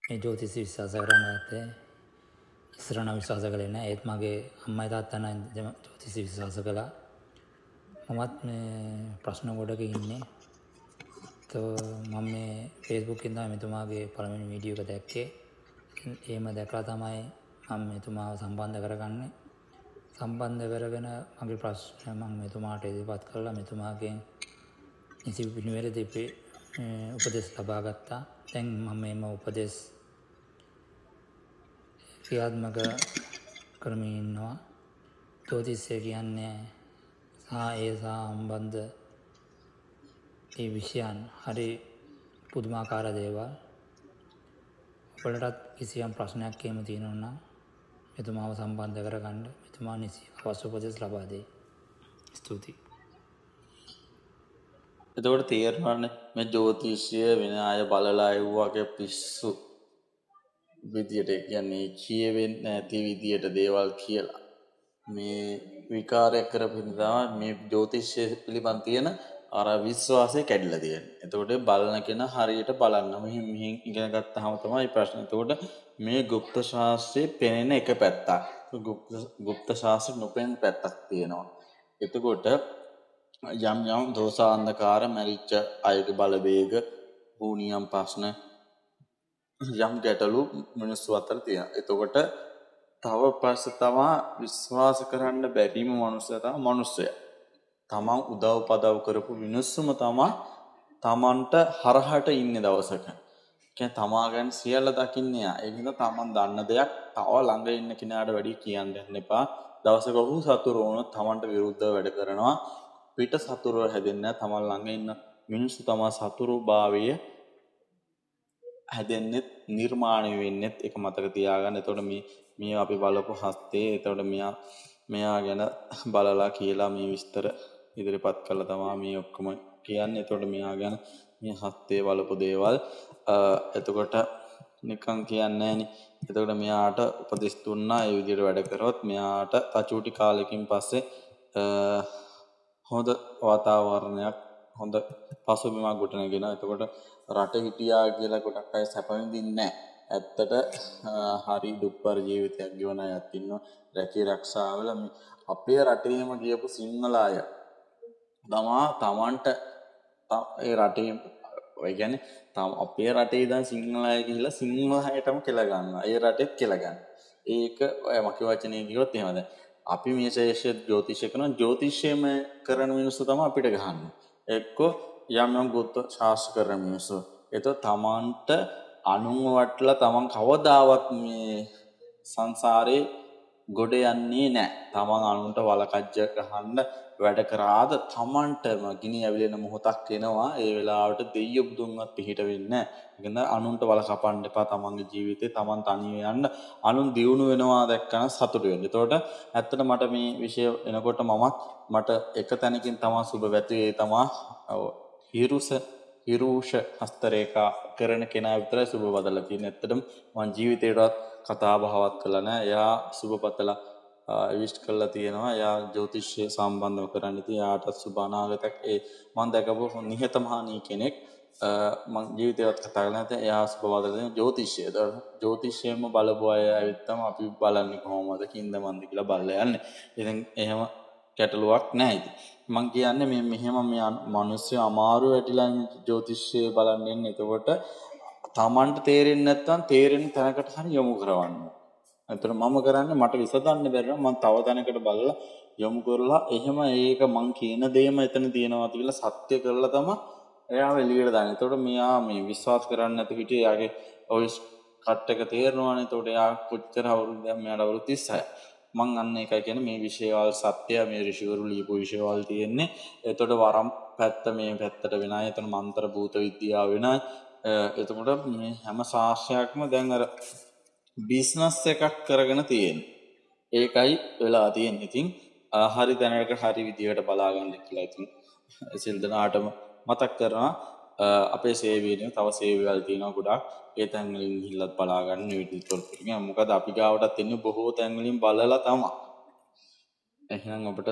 මේ ජ්‍යොතිෂ විශ්වාස කරන්න ගත්තේ. ඉස්සර නම් විශ්වාස කළේ නැහැ. ඒත් මගේ අම්මයි තාත්තා නම් ජ්‍යොතිෂ විශ්වාස කළා. මමත් මේ ප්‍රශ්න ගොඩක ඉන්නේ. මම මේ Facebook එකෙන් තමයි මෙතුමාගේ පළවෙනි වීඩියෝ එක දැක්කේ. එහෙම දැකලා තමයි මම මෙතුමාව සම්බන්ධ කරගන්නේ. සම්බන්ධ කරගෙන මගේ ප්‍රශ්න මම මෙතුමාට ඉදිරිපත් කළා. මෙතුමාගෙන් නිසි පිළිවෙලදී උපදෙස් ලබා ගත්තා. දැන් මම මේම උපදෙස් ක්‍රියාත්මක කරමින් ඉන්නවා. ජ්‍යොතිෂය කියන්නේ ඒ සම්බන්ධ ඒ විෂයන් හරි පුදුමාකාර දේවල්. ඔයාලටත් කිසියම් ප්‍රශ්නයක් එහෙම තියෙනවා නම් මෙතුමාව සම්බන්ධ කරගන්න. මෙතුමා නිසි අවශ්‍ය උපදෙස් ලබා දෙයි. ස්තුතියි. එතකොට තේරෙනවනේ මේ ජ්‍යොතිෂය වෙන අය බලලා එව්වාගේ පිස්සු විදියට කියන්නේ කියවෙන්නේ නැති විදියට දේවල් කියලා. මේ විකාරයක් කරපින් තමයි මේ ජ්‍යොතිෂය පිළිබඳ තියෙන අර විශ්වාසය කැඩිලා තියෙන්නේ. එතකොට බලන කෙනා හරියට බලන්න. මෙහෙන් ඉගෙන ගත්තාම තමයි ප්‍රශ්නේ. එතකොට මේ গুপ্ত ශාස්ත්‍රයේ පෙනෙන එක පැත්තක්. গুপ্ত ශාස්ත්‍ර නොපෙනෙන පැත්තක් තියෙනවා. එතකොට යම් දෝෂාන්ධකාර මරිච්ච අයගේ බලවේග භූනියම් ප්‍රශ්න යම් ගැටලු මිනිස්සු අතර තියෙනවා. එතකොට තව පස්සේ තමා විශ්වාස කරන්න බැරිම මනුස්සයා තමයි මනුස්සයා. තමන් උදව් පදව් කරපු මිනිස්සුම තමා තමන්ට හරහට ඉන්නේ දවසක. කියන්නේ තමා ගැන සියල්ල දකින්නේ යා. ඒ හින්දා තමන් දන්න දෙයක් තව ළඟ ඉන්න කෙනාට වැඩි කියන්න යන්න එපා. දවසක ඔහු සතුරු වුණොත් තමන්ට විරුද්ධව වැඩ කරනවා. පිට සතුරුව හැදෙන්නේ තමන් ළඟ ඉන්න මිනිස්සු තමා සතුරු භාවය හැදෙන්නෙත් නිර්මාණය වෙන්නෙත් එක මතක තියාගන්න. එතකොට මේ අපි බලපු හස්තේ එතකොට මෙයා ගැන බලලා කියලා මේ විස්තර ඉදිරිපත් කළා තමයි මේ ඔක්කොම කියන්නේ. එතකොට මෙයා ගැන මේ හස්තේ බලපු දේවල් එතකොට නිකන් කියන්නේ නෑනේ. එතකොට මෙයාට උපදෙස් දුන්නා ඒ විදිහට වැඩ කරොත් මෙයාට තචූටි කාලෙකින් පස්සේ හොඳ වාතාවරණයක් හොඳ පසුබිමක් ගොඩනගෙනවා. එතකොට රට හිටියා කියලා ගොඩක් අය සැප විඳින්නේ නැහැ. ඇත්තට හරි දුක්බර ජීවිතයක් ගෙවන අයත් ඉන්නවා. රැකී ආරක්ෂාවල අපේ රටේම ගියපු සිංහල අය තමන්ට ඒ රටේ ඒ කියන්නේ අපේ රටේ ඉඳන් සිංහල අය ගිහිල්ලා සිංහල අයටම කෙල ගන්නවා. ඒ රටෙත් කෙල ගන්න. ඒක ඔය මගේ වචනේ කිව්වොත් එහෙමද? අපි මේ ශේෂ්ඨ ජ්‍යොතිෂය කරන ජ්‍යොතිෂයම කරන මිනිස්සු තමයි අපිට ගහන්නේ. එක්කෝ යම් ගුප්ත ශාස්ත්‍ර කරන මිනිස්සු. ඒතකොට තමන්ට අනුන්ව වටලා තමන් කවදාවත් මේ සංසාරේ ගොඩ යන්නේ නැහැ. තමන් අනුන්ට වලකජ්ජ ගහන්න වැඩ කරාද තමන්ටම ගිනි ඇවිලෙන මොහොතක් එනවා. ඒ වෙලාවට දෙයියෝ බුදුන්වත් පිහිට වෙන්නේ නැහැ. ඒකෙන්ද අනුන්ට වල කපන්න එපා. තමන්ගේ ජීවිතේ තමන් තනියම යන්න. අනුන් දියුණු වෙනවා දැක්කම සතුටු වෙන්න. එතකොට ඇත්තට මට මේ විෂය එනකොට මට එක තැනකින් තමයි සුබ වැතුවේ. ඒ තමයි හිරුෂ හස්තරේඛා කරන කෙනා විතරයි සුබ බදලා තියෙන්නේ. ඇත්තටම මං ජීවිතේටවත් කතා බහවත් කළා නෑ. එයා සුබ පතලා විශ් කරලා තියෙනවා. එයා ජ්‍යොතිෂය සම්බන්ධව කරන්න ඉතින් එයාට සුබ අනාගතයක් මං දැකපු නිහතමානී කෙනෙක්. මං ජීවිතේවත් කතා කරලා නැත්නම් එයා සුබ බදලා තියෙන ජ්‍යොතිෂය. ජ්‍යොතිෂයෙන්ම බලපු අය ඇවිත් තමයි අපි බලන්නේ කොහොමද කින්ද මන්ද කියලා බලලා යන්නේ. ඉතින් එහෙම ගැටලුවක් නැහැ ඉතින්. මං කියන්නේ මෙහෙම මේ මිනිස්සු අමාරු වැටිලා ජ්‍යොතිෂය බලන්න එන්නේ. එතකොට තමන්ට තේරෙන්නේ නැත්නම් තේරෙන තැනකට හරි යොමු කරවන්න. එතන මම කරන්නේ මට විසඳන්න බැරිනම් මං තව තැනකට බලලා යොමු කරලා එහෙම ඒක මං කියන දේම එතන තියෙනවා කියලා සත්‍ය කරලා තමයි එයාව එළියට දාන්නේ. එතකොට මෙයා මේ විශ්වාස කරන්නේ නැති හිටියේ එයාගේ ඔය කට් එක තේරෙනවානේ. එතකොට එයා කොච්චර අවුරුද්දක් මෙයාට අවුරුදු 36යි. මං අන්න ඒකයි කියන්නේ මේ විෂයවල් සත්‍යය මේ ඍෂිවරු ලියපු විෂයවල් තියෙන්නේ. එතකොට වරම් පැත්ත මේ පැත්තට වෙනයි. එතන මන්ත්‍ර භූත විද්‍යාව වෙනයි. එතකොට මේ හැම ශාස්ත්‍රයක්ම දැන් අර බිස්නස් එකක් කරගෙන තියෙන්නේ. ඒකයි වෙලා තියෙන්නේ. ඉතින් හරි දැනකට හරි විදියට බලා ගන්න කියලා ඉතින් සිල් දනාටම මතක් කරනවා. අපේ සේවයේ තව සේවවල් තියෙනවා ගොඩක්. ඒ තැන් වලින් ගිහිල්ලත් බලා ගන්න විදිහට කරපිටින්. මොකද අපි ගාවටත් එන්නේ බොහෝ තැන් වලින් බලලා තමයි. එහෙනම් ඔබට